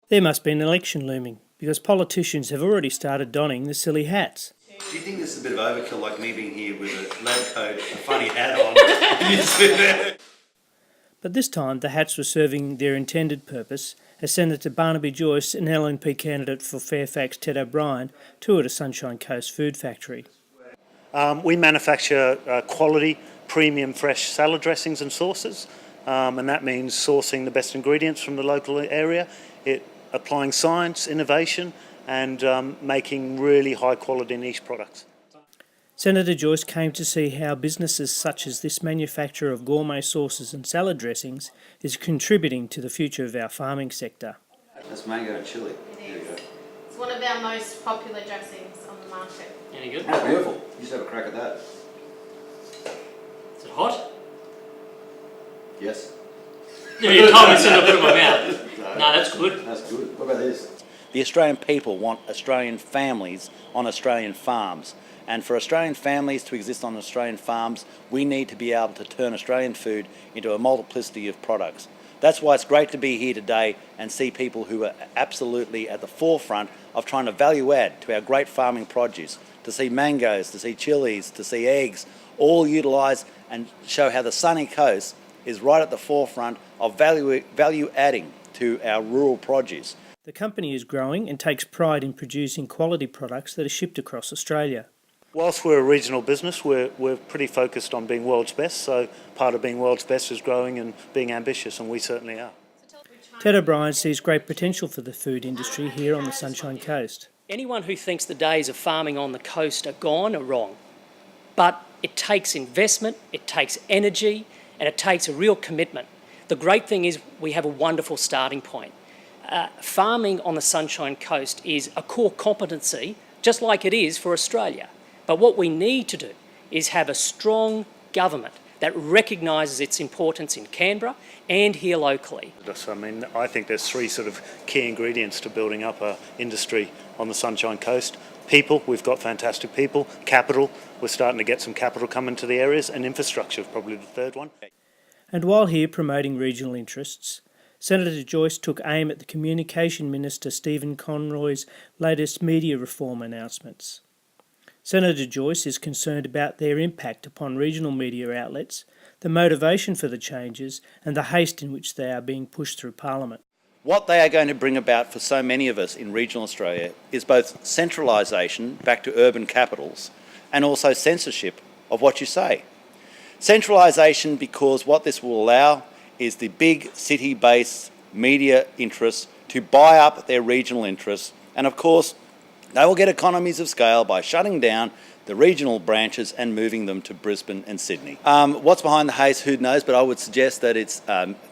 There must be an election looming, because politicians have already started donning the silly hats. Do you think this is a bit of overkill, like me being here with a lab coat, a funny hat on? But this time the hats were serving their intended purpose as Senator Barnaby Joyce, an LNP candidate for Fairfax, Ted O'Brien, toured a Sunshine Coast food factory. We manufacture quality, premium fresh salad dressings and sauces, and that means sourcing the best ingredients from the local area, applying science, innovation, and making really high quality niche products. Senator Joyce came to see how businesses such as this manufacturer of gourmet sauces and salad dressings is contributing to the future of our farming sector. That's mango and chilli. It is. It's one of our most popular dressings on the market. Any good? That's beautiful. You just have a crack at that. Is it hot? Yes. Yeah, you told me to put it in my mouth. No, that's good. That's good. What about this? The Australian people want Australian families on Australian farms. And for Australian families to exist on Australian farms, we need to be able to turn Australian food into a multiplicity of products. That's why it's great to be here today and see people who are absolutely at the forefront of trying to value add to our great farming produce, to see mangoes, to see chilies, to see eggs, all utilised and show how the sunny coast is right at the forefront of value adding to our rural produce. The company is growing and takes pride in producing quality products that are shipped across Australia. Whilst we're a regional business, we're pretty focused on being world's best, so part of being world's best is growing and being ambitious, and we certainly are. Ted O'Brien sees great potential for the food industry here on the Sunshine Coast. Anyone who thinks the days of farming on the coast are gone are wrong. But it takes investment, it takes energy, and it takes a real commitment. The great thing is we have a wonderful starting point. Farming on the Sunshine Coast is a core competency, just like it is for Australia. But what we need to do is have a strong government that recognises its importance in Canberra and here locally. I think there's three sort of key ingredients to building up an industry on the Sunshine Coast. People, we've got fantastic people. Capital, we're starting to get some capital coming to the areas, and infrastructure, probably the third one. And while here promoting regional interests, Senator Joyce took aim at the Communications Minister Stephen Conroy's latest media reform announcements. Senator Joyce is concerned about their impact upon regional media outlets, the motivation for the changes, and the haste in which they are being pushed through Parliament. What they are going to bring about for so many of us in regional Australia is both centralisation back to urban capitals and also censorship of what you say. Centralisation because what this will allow is the big city-based media interests to buy up their regional interests, and of course they will get economies of scale by shutting down the regional branches and moving them to Brisbane and Sydney. What's behind the haze, who knows, but I would suggest that it's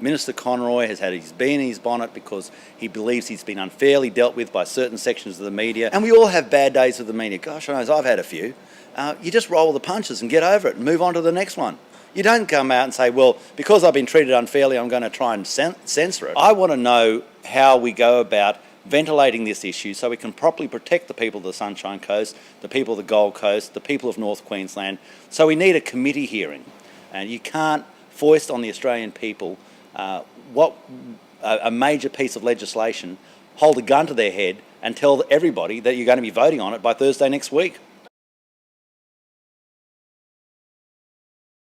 Minister Conroy has had his bee in his bonnet because he believes he's been unfairly dealt with by certain sections of the media. And we all have bad days with the media. Gosh, I know, I've had a few. You just roll the punches and get over it and move on to the next one. You don't come out and say, well, because I've been treated unfairly, I'm going to try and censor it. I want to know how we go about ventilating this issue so we can properly protect the people of the Sunshine Coast, the people of the Gold Coast, the people of North Queensland. So we need a committee hearing, and you can't foist on the Australian people a major piece of legislation, hold a gun to their head and tell everybody that you're going to be voting on it by Thursday next week.